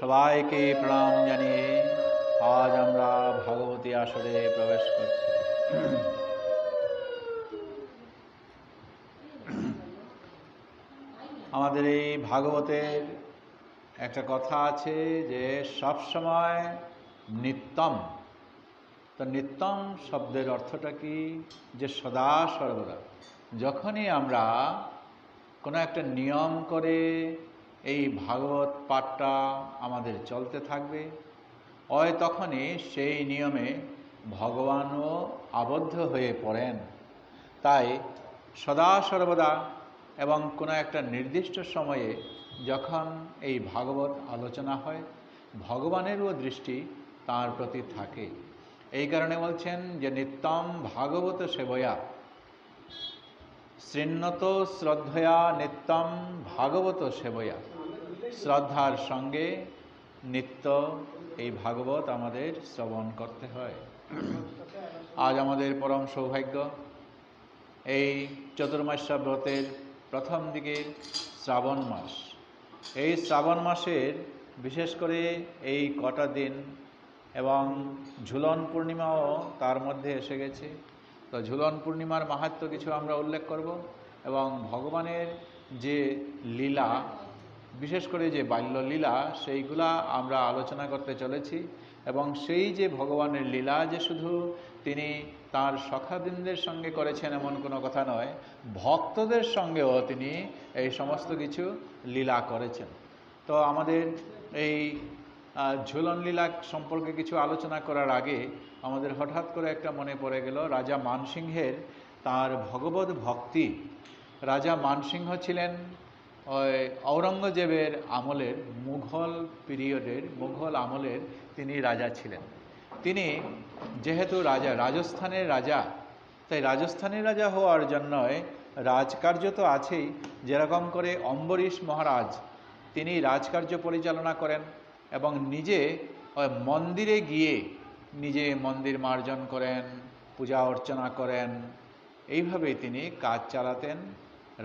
সবাইকে প্রণাম জানিয়ে আজ আমরা ভাগবতী আসরে প্রবেশ করছি। আমাদের এই ভাগবতের একটা কথা আছে যে সব সময় নিত্যম। তো নিত্যম শব্দের অর্থটা কি? যে সদা সর্বদা যখনই আমরা কোনো একটা নিয়ম করে এই ভাগবত পাঠটা আমাদের চলতে থাকবে, তখনই সেই নিয়মে ভগবানও আবদ্ধ হয়ে পড়েন। তাই সদা সর্বদা এবং কোনো একটা নির্দিষ্ট সময়ে যখন এই ভাগবত আলোচনা হয়, ভগবানেরও দৃষ্টি তার প্রতি থাকে। এই কারণে বলছেন যে নিত্যম ভাগবত সেবয়া শৃণ্যত শ্রদ্ধয়া নিত্যম ভাগবত সেবয়া। শ্রদ্ধার সঙ্গে নিত্য এই ভাগবত আমাদের শ্রবণ করতে হয়। আজ আমাদের পরম সৌভাগ্য, এই চতুর্মাস্যা ব্রতের প্রথম দিকে শ্রাবণ মাস। এই শ্রাবণ মাসের বিশেষ করে এই কটা দিন এবং ঝুলন পূর্ণিমাও তার মধ্যে এসে গেছে। তো ঝুলন পূর্ণিমার মাহাত্ম্য কিছু আমরা উল্লেখ করব এবং ভগবানের যে লীলা, বিশেষ করে যে বাল্যলীলা, সেইগুলা আমরা আলোচনা করতে চলেছি। এবং সেই যে ভগবানের লীলা যে শুধু তিনি তার সখাবৃন্দের সঙ্গে করেছেন এমন কোনো কথা নয়, ভক্তদের সঙ্গেও তিনি এই সমস্ত কিছু লীলা করেছেন। তো আমাদের এই ঝুলন লীলা সম্পর্কে কিছু আলোচনা করার আগে আমাদের হঠাৎ করে একটা মনে পড়ে গেল রাজা মানসিংহের তার ভগবত ভক্তি। রাজা মানসিংহ ছিলেন ঔরঙ্গজেবের আমলের, মুঘল আমলের তিনি রাজা ছিলেন। তিনি যেহেতু রাজা, রাজস্থানের রাজা, তাই রাজস্থানের রাজা হওয়ার জন্যই রাজকার্য তো আছেই। যেরকম করে অম্বরীশ মহারাজ তিনি রাজকার্য পরিচালনা করেন এবং নিজে মন্দিরে গিয়ে নিজে মন্দির মার্জন করেন, পূজা অর্চনা করেন, এইভাবেই তিনি কাজ চালাতেন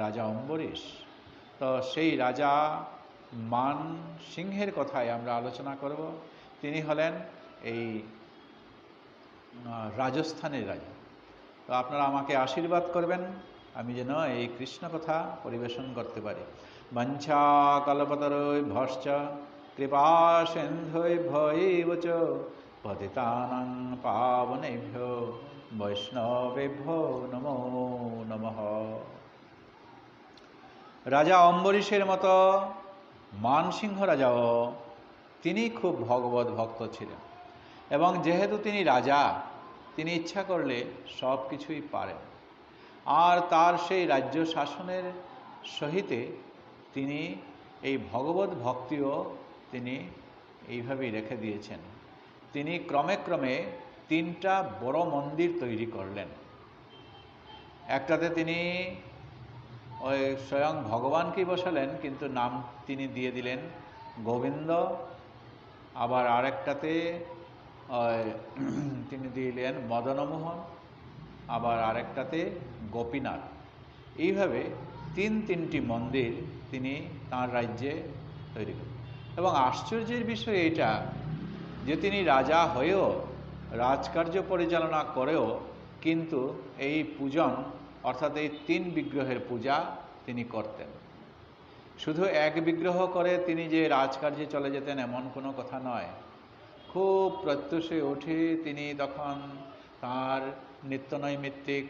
রাজা অম্বরীশ। তো সেই রাজা মানসিংহের কথাই আমরা আলোচনা করব। তিনি হলেন এই রাজস্থানের রাজা। তো আপনারা আমাকে আশীর্বাদ করবেন আমি যেন এই কৃষ্ণ কথা পরিবেশন করতে পারি। বাঞ্ছা কল্পতরুই ভশ্চ কৃপা সিন্ধুভ্যৈব চ পতিতানাং পাবনেভ্যো বৈষ্ণবেভ্যো নমো নমঃ। রাজা অম্বরীশের মতো মানসিংহ রাজাও তিনি খুব ভগবত ভক্ত ছিলেন এবং যেহেতু তিনি রাজা, তিনি ইচ্ছা করলে সব কিছুই পারেন। আর তার সেই রাজ্য শাসনের সহিতে তিনি এই ভগবত ভক্তিও তিনি এইভাবেই রেখে দিয়েছেন। তিনি ক্রমে ক্রমে 3টা বড় মন্দির তৈরি করলেন। একটাতে তিনি স্বয়ং ভগবানকেই বসালেন, কিন্তু নাম তিনি দিয়ে দিলেন গোবিন্দ। আবার আরেকটাতে তিনি দিলেন মদনমোহন, আবার আরেকটাতে গোপীনাথ। এইভাবে 3টি মন্দির তিনি তাঁর রাজ্যে তৈরি করেন। এবং আশ্চর্যের বিষয় এটা যে তিনি রাজা হয়েও, রাজকার্য পরিচালনা করেও কিন্তু এই পূজন অর্থাৎ এই 3 বিগ্রহের পূজা তিনি করতেন। শুধু এক বিগ্রহ করে তিনি যে রাজকার্যে চলে যেতেন এমন কোনো কথা নয়। খুব প্রত্যুষে উঠে তিনি তখন তার নিত্যনৈমিত্তিক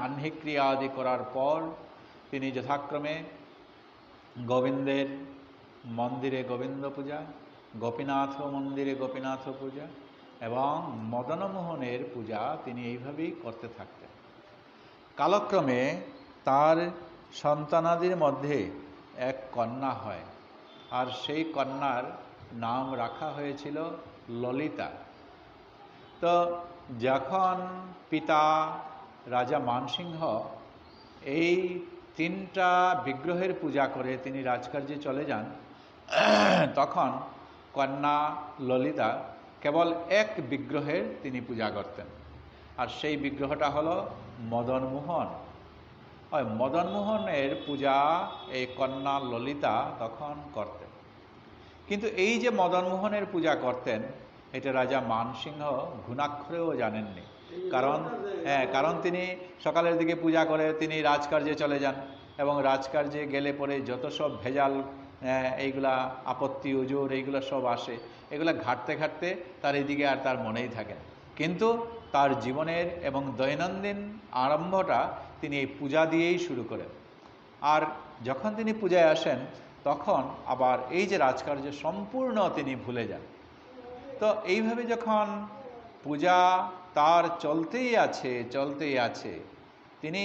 আহ্নিক ক্রিয়া আদি করার পর তিনি যথাক্রমে গোবিন্দের মন্দিরে গোবিন্দ পূজা, গোপীনাথ মন্দিরে গোপীনাথ পূজা এবং মদনমোহনের পূজা তিনি এইভাবেই করতে থাকতেন। কালক্রমে তার সন্তানাদির মধ্যে এক কন্যা হয়, আর সেই কন্যার নাম রাখা হয়েছিল ললিতা। তো যখন পিতা রাজা মানসিংহ এই 3টা বিগ্রহের পূজা করে তিনি রাজকার্যে চলে যান, তখন কন্যা ললিতা কেবল এক বিগ্রহের তিনি পূজা করতেন, আর সেই বিগ্রহটা হলো মদনমোহন। মদনমোহনের পূজা এই কন্যা ললিতা তখন করতেন। কিন্তু এই যে মদনমোহনের পূজা করতেন, এটা রাজা মানসিংহ ঘুণাক্ষরেও জানেননি। কারণ তিনি সকালের দিকে পূজা করে তিনি রাজকার্যে চলে যান, এবং রাজকার্যে গেলে পরে যত সব ভেজাল এইগুলা আপত্তি উজুর এইগুলো সব আসে, এগুলা ঘাটতে ঘাটতে তার এইদিকে আর তার মনেই থাকে না। কিন্তু তার জীবনের এবং দৈনন্দিন আরম্ভটা তিনি এই পূজা দিয়েই শুরু করেন। আর যখন তিনি পূজায় আসেন তখন আবার এই যে রাজকার্য সম্পূর্ণ তিনি ভুলে যান। তো এইভাবে যখন পূজা তার চলতেই আছে, তিনি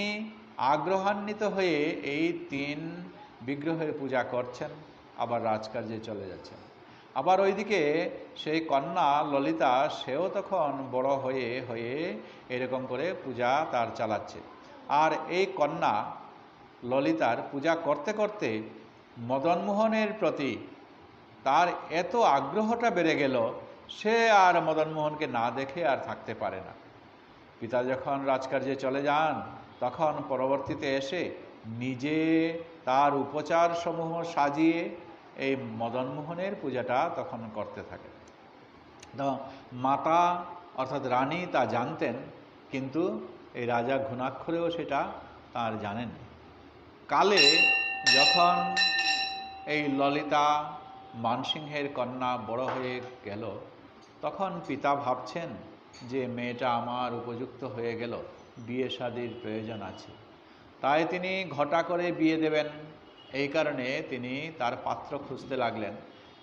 আগ্রহান্বিত হয়ে এই 3 বিগ্রহের পূজা করছেন, আবার রাজকার্যে চলে যাচ্ছেন। আবার ওইদিকে সেই কন্যা ললিতা, সেও তখন বড় হয়ে এরকম করে পূজা তার চালাচ্ছে। আর এই কন্যা ললিতার পূজা করতে করতে মদনমোহনের প্রতি তার এত আগ্রহটা বেড়ে গেল, সে আর মদনমোহনকে না দেখে আর থাকতে পারে না। পিতা যখন রাজকার্যে চলে যান তখন পরবর্তীতে এসে নিজে তার উপচার সমূহ সাজিয়ে এই মদনমোহনের পূজাটা তখন করতে থাকে। তো মাতা অর্থাৎ রানী তা জানতেন, কিন্তু এই রাজা ঘুণাক্ষরেও সেটা তার জানেন। কালে যখন এই ললিতা মানসিংহের কন্যা বড় হয়ে গেল, তখন পিতা ভাবছেন যে মেয়েটা আমার উপযুক্ত হয়ে গেল, বিয়ে শাদীর প্রয়োজন আছে, তাই তিনি ঘটা করে বিয়ে দেবেন। এই কারণে তিনি তার পাত্র খুঁজতে লাগলেন,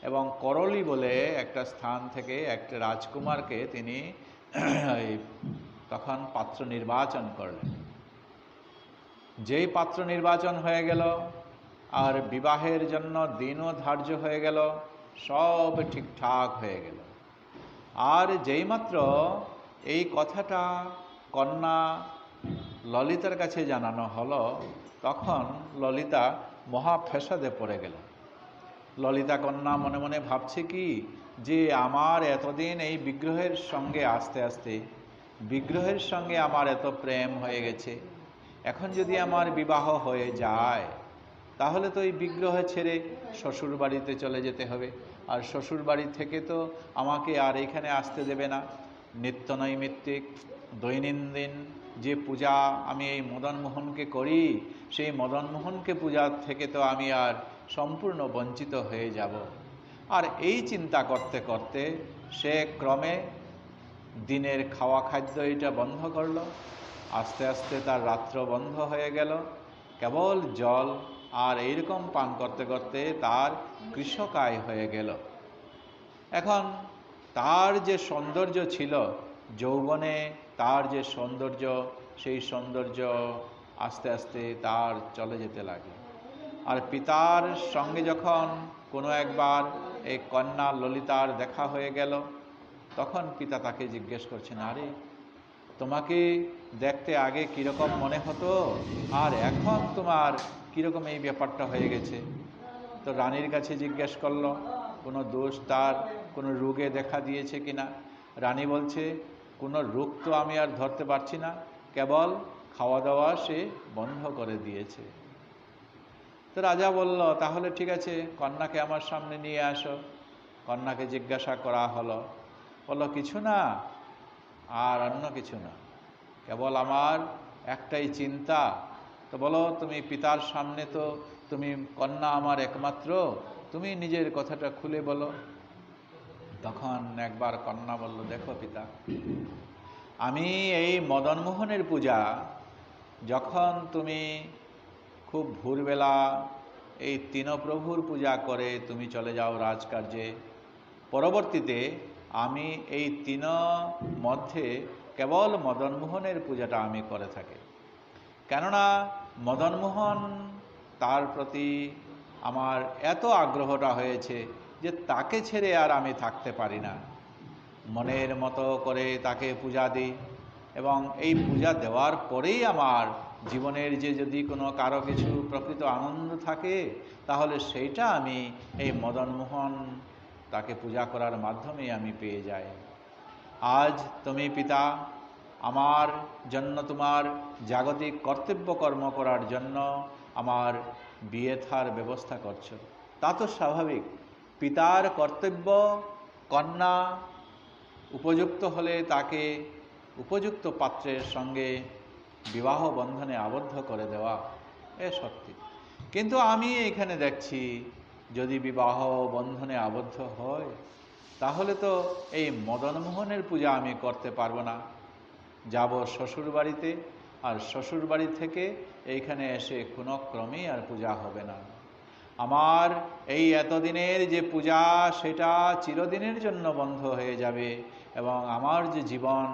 এবং করলি বলে একটা স্থান থেকে একটা রাজকুমারকে তিনি তখন পাত্র নির্বাচন করলেন। যেই পাত্র নির্বাচন হয়ে গেল আর বিবাহের জন্য দিনও ধার্য হয়ে গেল, সব ঠিকঠাক হয়ে গেল। আর যেইমাত্র এই কথাটা কন্যা ললিতার কাছে জানানো হলো, তখন ললিতা মহা ফ্যাসাদে পড়ে গেল। ললিতা কন্যা মনে মনে ভাবছে কি, যে আমার এতদিন এই বিগ্রহের সঙ্গে আস্তে আস্তে বিগ্রহের সঙ্গে আমার এত প্রেম হয়ে গেছে, এখন যদি আমার বিবাহ হয়ে যায় তাহলে তো এই বিগ্রহ ছেড়ে শ্বশুর বাড়িতে চলে যেতে হবে, আর শ্বশুর বাড়ি থেকে তো আমাকে আর এখানে আসতে দেবে না। নিত্যনৈমিত্তিক দৈনন্দিন যে পূজা আমি এই মদনমোহনকে করি, সেই মদনমোহনকে পূজা থেকে তো আমি আর সম্পূর্ণ বঞ্চিত হয়ে যাব। আর এই চিন্তা করতে করতে সে ক্রমে দিনের খাওয়া খাদ্য এটা বন্ধ করল। আস্তে আস্তে তার রাত্র বন্ধ হয়ে গেল, কেবল জল আর এইরকম পান করতে করতে তার কৃশকায় হয়ে গেল। এখন তার যে সৌন্দর্য ছিল যৌবনে, তার যে সৌন্দর্য, সেই সৌন্দর্য আস্তে আস্তে তার চলে যেতে লাগে। আর পিতার সঙ্গে যখন কোনো একবার এই কন্যা ললিতার দেখা হয়ে গেল, তখন পিতা তাকে জিজ্ঞেস করছেন, আরে তোমাকে দেখতে আগে কীরকম মনে হতো আর এখন তোমার কীরকম এই ব্যাপারটা হয়ে গেছে। তো রানীর কাছে জিজ্ঞেস করলো কোনো দোষ তার কোনো রোগে দেখা দিয়েছে কিনা। রানী বলছে, কোনো রোগ তো আমি আর ধরতে পারছি না, কেবল খাওয়া দাওয়া সে বন্ধ করে দিয়েছে। তো রাজা বলল, তাহলে ঠিক আছে, কন্যাকে আমার সামনে নিয়ে আসো। কন্যাকে জিজ্ঞাসা করা হলো, বলল কিছু না, আর অন্য কিছু না, কেবল আমার একটাই চিন্তা। তো বলো, তুমি পিতার সামনে তো তুমি কন্যা আমার একমাত্র, তুমি নিজের কথাটা খুলে বলো। তখন একবার কন্যা বলল, দেখো পিতা, আমি এই মদনমোহনের পূজা যখন তুমি খুব ভোরবেলা এই তিনপ্রভুর পূজা করে তুমি চলে যাও রাজকার্যে, পরবর্তীতে আমি এই তিন মধ্যে কেবল মদনমোহনের পূজাটা আমি করে থাকি। কেননা মদনমোহন, তার প্রতি আমার এত আগ্রহটা হয়েছে যে তাকে ছেড়ে আর আমি থাকতে পারি না। মনের মতো করে তাকে পূজা দিই, এবং এই পূজা দেওয়ার পরেই আমার জীবনের যে যদি কোনো কারো কিছু প্রকৃত আনন্দ থাকে, তাহলে সেইটা আমি এই মদনমোহন তাকে পূজা করার মাধ্যমে আমি পেয়ে যাই। আজ তুমি পিতা আমার জন্য তোমার জাগতিক কর্তব্য কর্ম করার জন্য আমার বিয়ে থার ব্যবস্থা করছো, তা তো স্বাভাবিক। পিতার কর্তব্য কন্যা উপযুক্ত হলে তাকে উপযুক্ত পাত্রের সঙ্গে বিবাহ বন্ধনে আবদ্ধ করে দেওয়া, এ সত্যি। কিন্তু আমি এখানে দেখছি যদি বিবাহ বন্ধনে আবদ্ধ হয় তাহলে তো এই মদনমোহনের পূজা আমি করতে পারবো না। যাব শ্বশুর বাড়িতে, আর শ্বশুর বাড়ি থেকে এইখানে এসে কোনো ক্রমেই আর পূজা হবে না। আমার এই এতদিনের যে পূজা সেটা চিরদিনের জন্য বন্ধ হয়ে যাবে, এবং আমার যে জীবন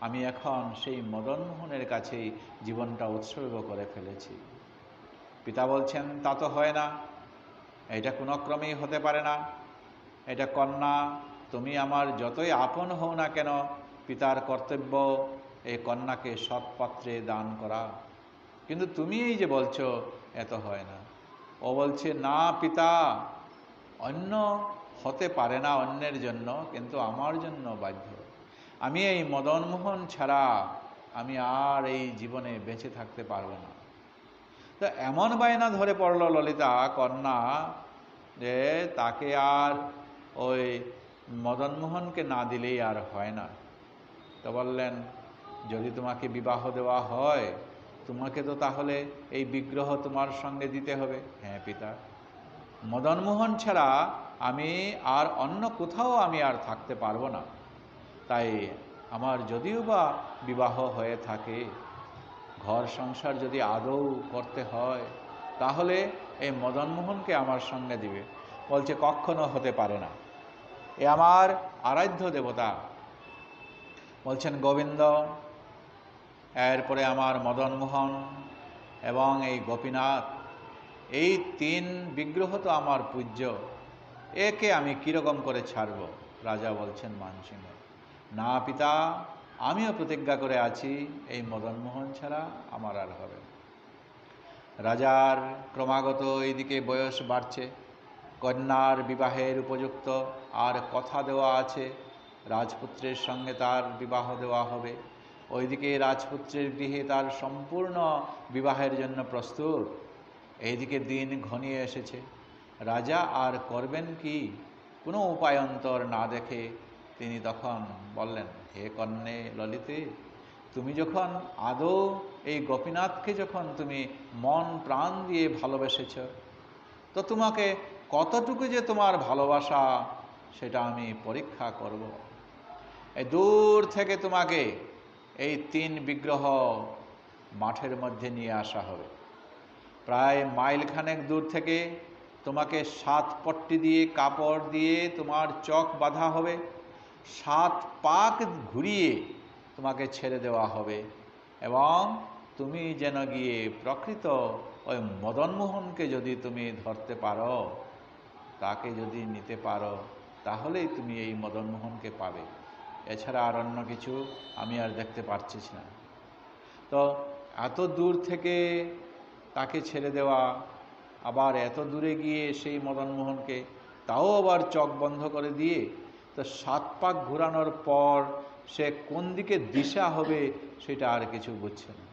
আমি এখন সেই মদনমোহনের কাছেই জীবনটা উৎসর্গ করে ফেলেছি। পিতা বলছেন তা তো হয় না, এটা কোনো ক্রমেই হতে পারে না। এটা কন্যা, তুমি আমার যতই আপন হও না কেন, পিতার কর্তব্য এই কন্যাকে সৎপাত্রে দান করা। কিন্তু তুমি এই যে বলছো এত হয় না। ও বলছে না পিতা, অন্য হতে পারে না অন্যের জন্য, কিন্তু আমার জন্য বাধ্য। আমি এই মদনমোহন ছাড়া আমি আর এই জীবনে বেঁচে থাকতে পারবো না। তো এমন বায়না ধরে পড়ল ললিতা কন্যা যে তাকে আর ওই মদনমোহনকে না দিলেই আর হয় না। তো বললেন যদি তোমাকে বিবাহ দেওয়া হয় তোমাকে তো তাহলে এই বিগ্রহ তোমার সঙ্গে দিতে হবে। হ্যাঁ পিতা, মদনমোহন ছাড়া আমি আর অন্য কোথাও আমি আর থাকতে পারবো না। তাই আমার যদিও বা বিবাহ হয়ে থাকে, ঘর সংসার যদি আদৌ করতে হয় তাহলে এই মদনমোহনকে আমার সঙ্গে দিবে। বলছে কখনো হতে পারে না, এ আমার আরাধ্য দেবতা। বলছেন গোবিন্দ, এরপরে আমার মদনমোহন এবং এই গোপীনাথ, এই তিন বিগ্রহ তো আমার পূজ্য, একে আমি কীরকম করে ছাড়ব? রাজা বলছেন মানসিংহ, না পিতা, আমিও প্রতিজ্ঞা করে আছি এই মদনমোহন ছাড়া আমার আর হবে না। রাজার ক্রমাগত এইদিকে বয়স বাড়ছে, কন্যার বিবাহের উপযুক্ত আর কথা দেওয়া আছে, রাজপুত্রের সঙ্গে তার বিবাহ দেওয়া হবে। ওইদিকে রাজপুত্রের গৃহে তার সম্পূর্ণ বিবাহের জন্য প্রস্তুত। এইদিকে দিন ঘনিয়ে এসেছে, রাজা আর করবেন কি? কোনো উপায়ন্তর না দেখে তিনি তখন বললেন, হে কন্যে ললিতে, তুমি যখন আদৌ এই গোপীনাথকে যখন তুমি মন প্রাণ দিয়ে ভালোবেসেছ, তো তোমাকে কতটুকু যে তোমার ভালোবাসা সেটা আমি পরীক্ষা করব। এই দূর থেকে তোমাকে এই তিন বিগ্রহ মাঠের মধ্যে নিয়ে আসা হবে। প্রায় মাইলখানেক দূর থেকে তোমাকে 7 পট্টি দিয়ে কাপড় দিয়ে তোমার চোখ বাঁধা হবে, 7 পাক ঘুরিয়ে তোমাকে ছেড়ে দেওয়া হবে, এবং তুমি যেন গিয়ে প্রকৃত ওই মদনমোহনকে যদি তুমি ধরতে পারো, তাকে যদি নিতে পারো, তাহলেই তুমি এই মদনমোহনকে পাবে। এছাড়া আর অন্য কিছু আমি আর দেখতে পারছি না। তো এত দূর থেকে তাকে ছেড়ে দেওয়া, আবার এত দূরে গিয়ে সেই মদনমোহনকে তাও আবার চোখ বন্ধ করে দিয়ে, তো 7 পাক ঘোরানোর পর সে কোন দিকে দিশা হবে সেটা আর কিছু বুঝছে না।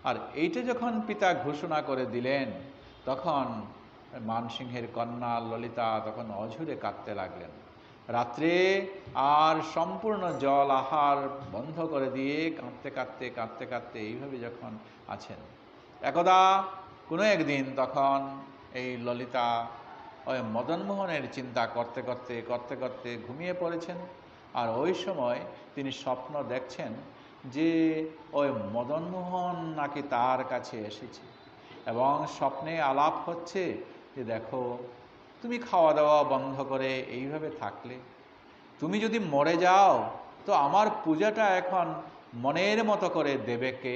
আর এইটা যখন পিতা ঘোষণা করে দিলেন, তখন মানসিংহের কন্যা ললিতা তখন অঝরে কাঁদতে লাগলেন। রাত্রে আর সম্পূর্ণ জল আহার বন্ধ করে দিয়ে কাঁদতে কাঁদতে কাঁদতে কাঁদতে এইভাবে যখন আছেন, একদা কোনো একদিন তখন এই ললিতা ওই মদনমোহনের চিন্তা করতে করতে করতে করতে ঘুমিয়ে পড়েছেন। আর ওই সময় তিনি স্বপ্ন দেখছেন যে ওই মদনমোহন নাকি তার কাছে এসেছে, এবং স্বপ্নে আলাপ হচ্ছে যে দেখো, তুমি খাওয়া দাওয়া বন্ধ করে এইভাবে থাকলে, তুমি যদি মরে যাও তো আমার পূজাটা এখন মনের মতো করে দেবে কে?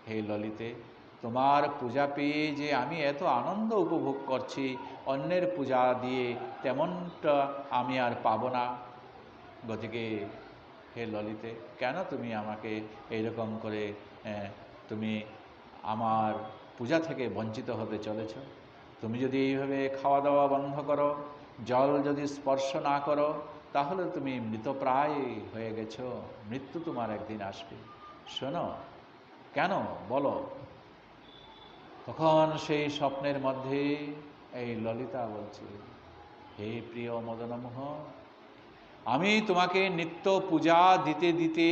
হে ললিতে, তোমার পূজা পেয়ে যে আমি এত আনন্দ উপভোগ করছি, অন্যের পূজা দিয়ে তেমনটা আমি আর পাবো না। গতিকে হে ললিতে, কেন তুমি আমাকে এইরকম করে তুমি আমার পূজা থেকে বঞ্চিত হতে চলেছ? তুমি যদি এইভাবে খাওয়া দাওয়া বন্ধ করো, জল যদি স্পর্শ না করো, তাহলে তুমি মৃতপ্রায় হয়ে গেছো, মৃত্যু তোমার একদিন আসবে। শোনো, কেন বলো? তখন সেই স্বপ্নের মধ্যে এই ললিতা বলছে, হে প্রিয় মদনমোহন, আমি তোমাকে নিত্য পূজা দিতে দিতে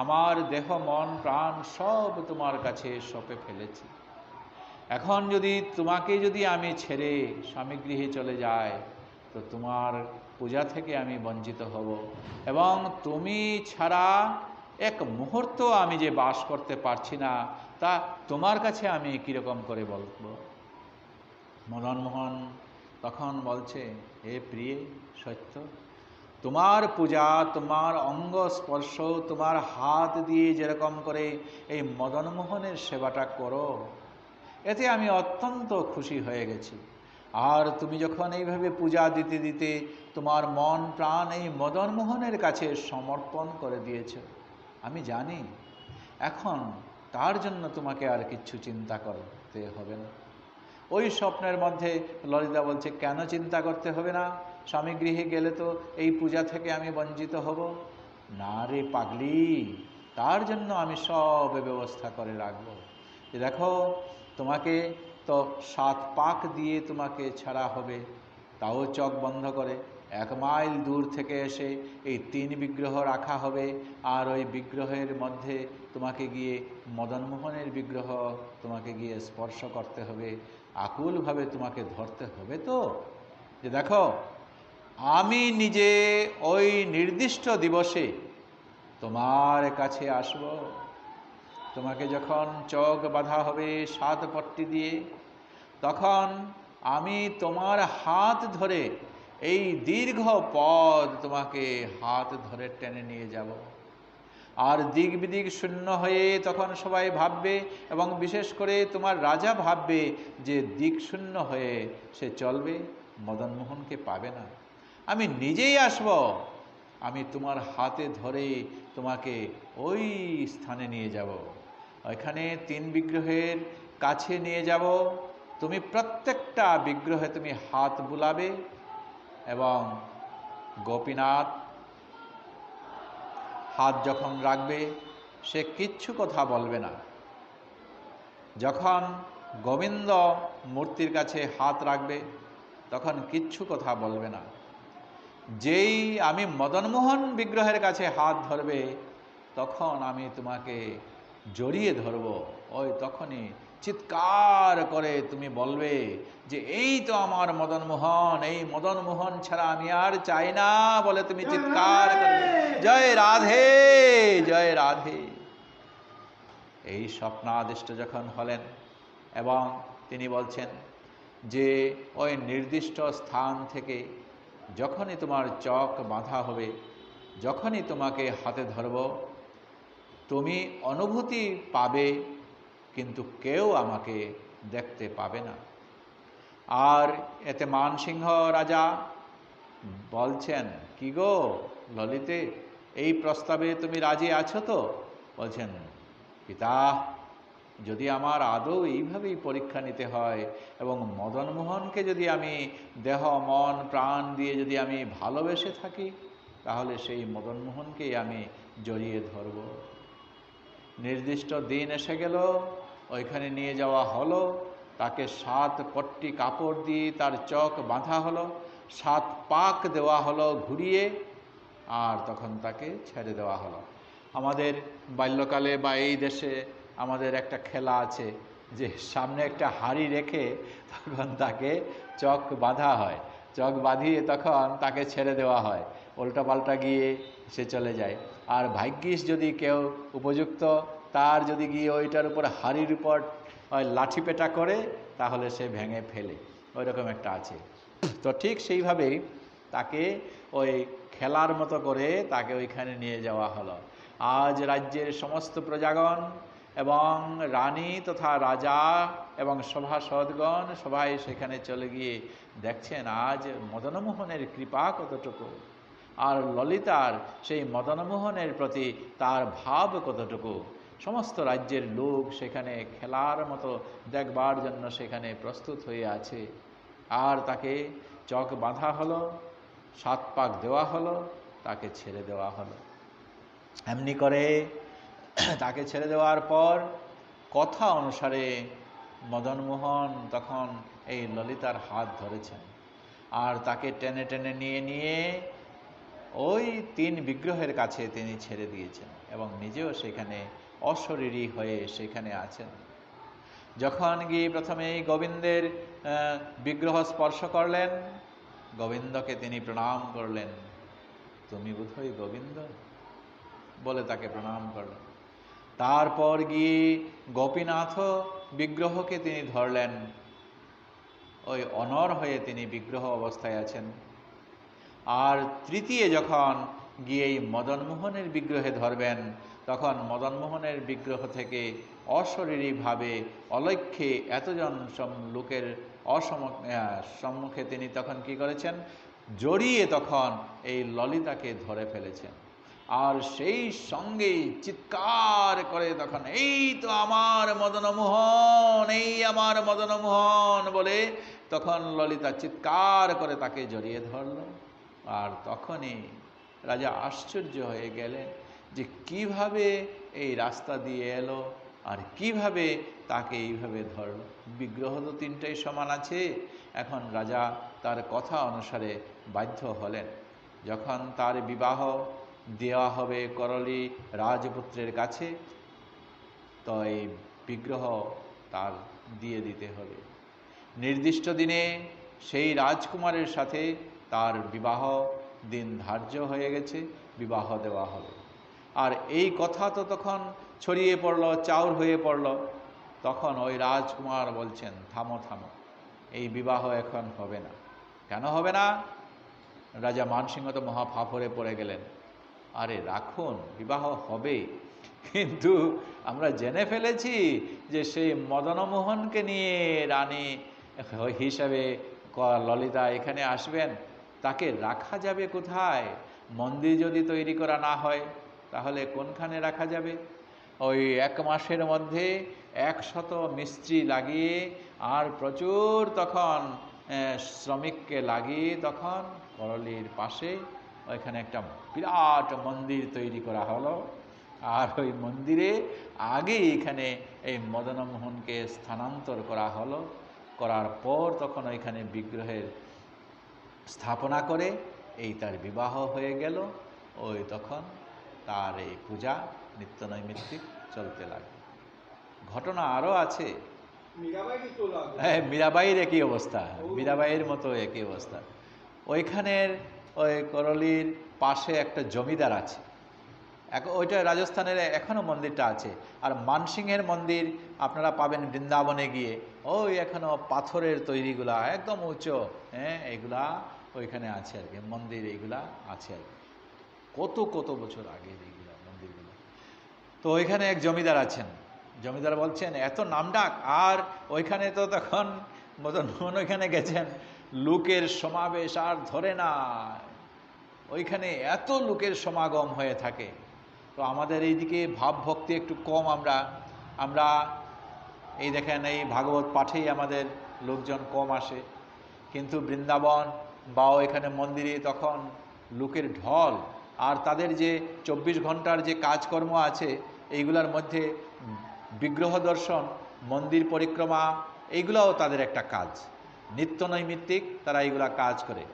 আমার দেহ মন প্রাণ সব তোমার কাছে সঁপে ফেলেছি। এখন তোমাকে যদি আমি ছেড়ে স্বামী গৃহে চলে যাই, তো তোমার পূজা থেকে আমি বঞ্চিত হব, এবং তুমি ছাড়া এক মুহূর্ত আমি যে বাস করতে পারছি না, তা তোমার কাছে আমি কীরকম করে বলবো। মদনমোহন তখন বলছে, হে প্রিয়ে, সত্য, তোমার পূজা, তোমার অঙ্গ স্পর্শ, তোমার হাত দিয়ে যেরকম করে এই মদনমোহনের সেবাটা করো, এতে আমি অত্যন্ত খুশি হয়ে গেছি। আর তুমি যখন এইভাবে পূজা দিতে দিতে তোমার মন প্রাণ এই মদনমোহনের কাছে সমর্পণ করে দিয়েছ, আমি জানি এখন তার জন্য তোমাকে আর কিচ্ছু চিন্তা করতে হবে না। ওই স্বপ্নের মধ্যে ললিতা বলছে, কেন চিন্তা করতে হবে না? স্বামী গৃহে গেলে তো এই পূজা থেকে আমি বঞ্চিত হব। না রে পাগলি, তার জন্য আমি সব ব্যবস্থা করে রাখবো। দেখো, তোমাকে তো 7 পাক দিয়ে তোমাকে ছাড়া হবে, তাও চোখ বন্ধ করে। 1 মাইল দূর থেকে এসে এই 3 বিগ্রহ রাখা হবে, আর ওই বিগ্রহের মধ্যে তোমাকে গিয়ে মদনমোহনের বিগ্রহ তোমাকে গিয়ে স্পর্শ করতে হবে, আকুলভাবে তোমাকে ধরতে হবে। তো যে দেখো, আমি নিজে ওই নির্দিষ্ট দিবসে তোমার কাছে আসব। তোমাকে যখন চোখ বাঁধা হবে 7 পট্টি দিয়ে, তখন আমি তোমার হাত ধরে এই দীর্ঘ পথ তোমাকে হাত ধরে টেনে নিয়ে যাব। আর দিক বিদিক শূন্য হয়ে তখন সবাই ভাববে, এবং বিশেষ করে তোমার রাজা ভাববে যে দিক শূন্য হয়ে সে চলবে, মদনমোহনকে পাবে না। আমি নিজেই আসব, আমি তোমার হাতে ধরে তোমাকে ওই স্থানে নিয়ে যাব, ওইখানে 3 বিগ্রহের কাছে নিয়ে যাব। তুমি প্রত্যেকটা বিগ্রহে তুমি হাত বুলাবে, এবং গোপীনাথ হাত যখন রাখবে সে কিচ্ছু কথা বলবে না। যখন গোবিন্দ মূর্তির কাছে হাত রাখবে তখন কিচ্ছু কথা বলবে না। যেই আমি মদনমোহন বিগ্রহের কাছে হাত ধরবে, তখন আমি তোমাকে জড়িয়ে ধরব। ওই তখনই চিৎকার করে তুমি বলবে যে এই তো আমার মদনমোহন, এই মদনমোহন ছাড়া আমি আর চাই না, বলে তুমি চিৎকার করবে, জয় রাধে, জয় রাধে। এই স্বপ্নাদিষ্ট যখন হলেন, এবং তিনি বলছেন যে ওই নির্দিষ্ট স্থান থেকে যখনই তোমার চোখ বাঁধা হবে, যখনই তোমাকে হাতে ধরব, তুমি অনুভূতি পাবে, কিন্তু কেউ আমাকে দেখতে পাবে না। আর এতে মানসিংহ রাজা বলছেন, কি গো ললিতে, এই প্রস্তাবে তুমি রাজি আছো তো? বলছেন, পিতা, যদি আমার আদৌ এইভাবেই পরীক্ষা নিতে হয়, এবং মদনমোহনকে যদি আমি দেহ মন প্রাণ দিয়ে যদি আমি ভালোবেসে থাকি, তাহলে সেই মদনমোহনকেই আমি জড়িয়ে ধরব। নির্দিষ্ট দিন এসে গেল, ওইখানে নিয়ে যাওয়া হলো, তাকে 7 পট্টি কাপড় দিয়ে তার চোখ বাঁধা হলো, 7 পাক দেওয়া হলো ঘুরিয়ে, আর তখন তাকে ছেড়ে দেওয়া হলো। আমাদের বাল্যকালে বা এই দেশে আমাদের একটা খেলা আছে যে সামনে একটা হাঁড়ি রেখে তখন তাকে চোখ বাঁধা হয়, চোখ বাঁধিয়ে তখন তাকে ছেড়ে দেওয়া হয়, উল্টাপাল্টা গিয়ে সে চলে যায়। আর ভাগ্যিস যদি কেউ উপযুক্ত, তার যদি গিয়ে ওইটার উপর হাঁড়ির উপর লাঠি পেটা করে, তাহলে সে ভেঙে ফেলে, ওই রকম একটা আছে। তো ঠিক সেইভাবেই তাকে ওই খেলার মতো করে তাকে ওইখানে নিয়ে যাওয়া হলো। আজ রাজ্যের সমস্ত প্রজাগণ এবং রানী তথা রাজা এবং সভাসদগণ সবাই সেখানে চলে গিয়ে দেখছেন আজ মদনমোহনের কৃপা কতটুকু, আর ললিতার সেই মদনমোহনের প্রতি তার ভাব কতটুকু। সমস্ত রাজ্যের লোক সেখানে খেলার মতো দেখবার জন্য সেখানে প্রস্তুত হয়ে আছে। আর তাকে চোখ বাঁধা হলো, 7 পাক দেওয়া হলো, তাকে ছেড়ে দেওয়া হলো। এমনি করে তাকে ছেড়ে দেওয়ার পর কথা অনুসারে মদনমোহন তখন এই ললিতার হাত ধরেছেন। আর তাকে টেনে টেনে নিয়ে ওই 3 বিগ্রহের কাছে তিনি ছেড়ে দিয়েছেন এবং নিজেও সেখানে অশরীরী হয়ে সেখানে আছেন। যখন গিয়ে প্রথমে এই গোবিন্দের বিগ্রহ স্পর্শ করলেন, গোবিন্দকে তিনি প্রণাম করলেন। তুমি বোধহয় গোবিন্দ বলে তাকে প্রণাম করলেন। তারপর গিয়ে গোপীনাথ বিগ্রহকে তিনি ধরলেন, ওই অনর হয়ে তিনি বিগ্রহ অবস্থায় আছেন। আর তৃতীয় যখন গিয়ে এই মদনমোহনের বিগ্রহে ধরবেন, তখন মদনমোহনের বিগ্রহ থেকে অশরীরীভাবে অলক্ষ্যে এতজন লোকের সম্মুখে তিনি তখন কি করেছেন, জড়িয়ে তখন এই ললিতাকে ধরে ফেলেছেন। আর সেই সঙ্গেই চিৎকার করে তখন এই তো আমার মদনমোহন, এই আমার মদনমোহন বলে তখন ললিতা চিৎকার করে তাকে জড়িয়ে ধরল। আর তখনই রাজা আশ্চর্য হয়ে গেলেন যে কিভাবে এই রাস্তা দিয়ে এলো আর কিভাবে তাকে এইভাবে ধরল। বিগ্রহ তো 3টাই সমান আছে। এখন রাজা তার কথা অনুসারে বাধ্য হলেন। যখন তার বিবাহ দেওয়া হবে করলি রাজপুত্রের কাছে, তো এই বিগ্রহ তার দিয়ে দিতে হবে। নির্দিষ্ট দিনে সেই রাজকুমারের সাথে তার বিবাহ দিন ধার্য হয়ে গেছে, বিবাহ দেওয়া হবে। আর এই কথা তো তখন ছড়িয়ে পড়ল, চাউর হয়ে পড়ল। তখন ওই রাজকুমার বলছেন, থামো থামো, এই বিবাহ এখন হবে না। কেন হবে না? রাজা মানসিংহ তো মহা ফাফরে পড়ে গেলেন। আরে রাখুন, বিবাহ হবে, কিন্তু আমরা জেনে ফেলেছি যে সেই মদনমোহনকে নিয়ে রানী হিসাবে ললিতা এখানে আসবেন। তাকে রাখা যাবে কোথায়? মন্দির যদি তৈরি করা না হয় তাহলে কোনখানে রাখা যাবে? ওই 1 মাসের মধ্যে 100 মিস্ত্রি লাগিয়ে আর প্রচুর তখন শ্রমিককে লাগিয়ে তখন করলির পাশে ওইখানে একটা বিরাট মন্দির তৈরি করা হলো। আর ওই মন্দিরে আগে এখানে এই মদনমোহনকে স্থানান্তর করা হলো। করার পর তখন ওইখানে বিগ্রহের স্থাপনা করে এই তার বিবাহ হয়ে গেল। ওই তখন তার এই পূজা নিত্যনৈমিত্তিক চলতে লাগলো। ঘটনা আরও আছে। হ্যাঁ, মীরাবাইয়ের একই অবস্থা, মীরাবাইয়ের মতো একই অবস্থা। ওইখানের ওই করলির পাশে একটা জমিদার আছে, ওইটা রাজস্থানের এখনও মন্দিরটা আছে। আর মানসিংহের মন্দির আপনারা পাবেন বৃন্দাবনে গিয়ে, ওই এখনও পাথরের তৈরিগুলা একদম উঁচু, হ্যাঁ, এগুলা ওইখানে আছে আর কি, মন্দির এইগুলা আছে আর কি, কত কত বছর আগে এইগুলা মন্দিরগুলো। তো ওইখানে এক জমিদার আছেন, জমিদার বলছেন এত নামডাক, আর ওইখানে তো তখন মদনমোহন ওইখানে গেছেন, লোকের সমাবেশ আর ধরে না, ওইখানে এত লোকের সমাগম হয়ে থাকে। তো আমাদের এইদিকে ভাব ভক্তি একটু কম, আমরা এই দেখেন এই ভাগবত পাঠেই আমাদের লোকজন কম আসে, কিন্তু বৃন্দাবন বা এখানে মন্দিরে তখন লোকের ঢল। আর তাদের যে 24 ঘন্টার যে কাজকর্ম আছে, এইগুলোর মধ্যে বিগ্রহ দর্শন, মন্দির পরিক্রমা, এইগুলাও তাদের একটা কাজ, নিত্যনৈমিত্তিক তারা এইগুলা কাজ করে।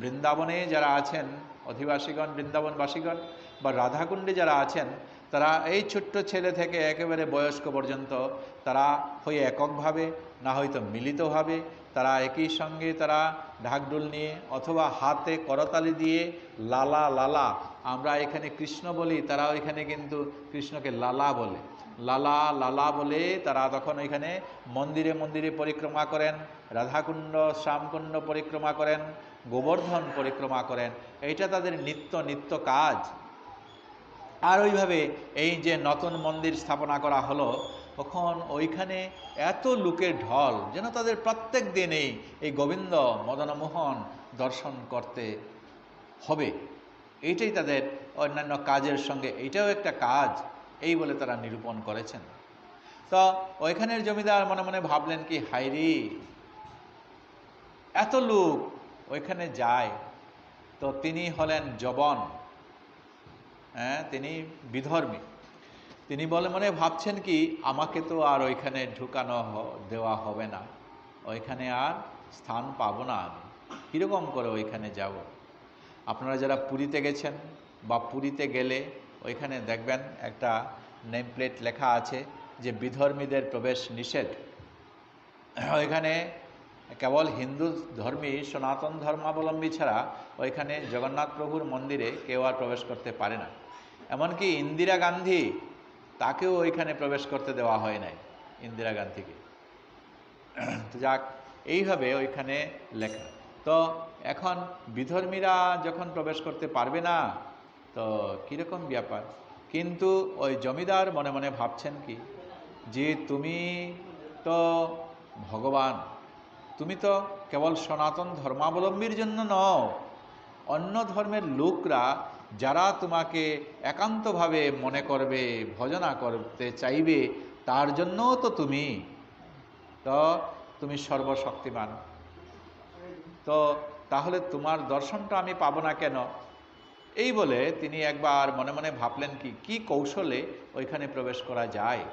বৃন্দাবনে যারা আছেন অধিবাসীগণ, বৃন্দাবনবাসীগণ বা রাধাকুণ্ডে যারা আছেন, তারা এই ছোট্ট ছেলে থেকে একেবারে বয়স্ক পর্যন্ত তারা হয় এককভাবে, না হয়তো মিলিতভাবে, তারা একই সঙ্গে তারা ঢাকঢোল নিয়ে অথবা হাতে করতালি দিয়ে লালা লালা, আমরা এখানে কৃষ্ণ বলি, তারা ওইখানে কিন্তু কৃষ্ণকে লালা বলে, লালা লালা বলে তারা তখন ওইখানে মন্দিরে মন্দিরে পরিক্রমা করেন, রাধাকুণ্ড শ্যামকুণ্ড পরিক্রমা করেন, গোবর্ধন পরিক্রমা করেন। এইটা তাদের নিত্য কাজ। আর ওইভাবে এই যে নতুন মন্দির স্থাপনা করা হলো, তখন ওইখানে এত লোকের ঢল, যেন তাদের প্রত্যেক দিনেই এই গোবিন্দ মদনমোহন দর্শন করতে হবে। এইটাই তাদের অন্যান্য কাজের সঙ্গে এইটাও একটা কাজ, এই বলে তারা নিরূপণ করেছেন। তো ওইখানের জমিদার মনে মনে ভাবলেন কি, হায়রে এত লোক ওইখানে যায়। তো তিনি হলেন যবন, হ্যাঁ, তিনি বিধর্মী। তিনি মনে ভাবছেন কি, আমাকে তো আর ওইখানে ঢুকানো দেওয়া হবে না, ওইখানে আর স্থান পাবো না আমি। কীরকম করে ওইখানে যাব। আপনারা যারা পুরীতে গেছেন বা পুরীতে গেলে ওইখানে দেখবেন একটা নেম প্লেট লেখা আছে যে বিধর্মীদের প্রবেশ নিষেধ। ওইখানে কেবল হিন্দু ধর্মী সনাতন ধর্মাবলম্বী ছাড়া ওইখানে জগন্নাথ প্রভুর মন্দিরে কেউ আর প্রবেশ করতে পারে না। এমনকি ইন্দিরা গান্ধী, তাকেও ওইখানে প্রবেশ করতে দেওয়া হয় নাই, ইন্দিরা গান্ধীকে। তো যাক, এইভাবে ওইখানে লেখা। তো এখন বিধর্মীরা যখন প্রবেশ করতে পারবে না, তো কীরকম ব্যাপার। কিন্তু ওই জমিদার মনে মনে ভাবছেন কি, যে তুমি তো ভগবান, তুমি তো কেবল সনাতন ধর্মাবলম্বীর জন্য নও, অন্য ধর্মের লোকরা যারা তোমাকে একান্তভাবে মনে করবে, ভজনা করতে চাইবে, তার জন্যও তো তুমি সর্বশক্তিমান। তো তাহলে তোমার দর্শনটা আমি পাবো না কেন? এই বলে তিনি একবার মনে মনে ভাবলেন কি কৌশলে ওইখানে প্রবেশ করা যায়।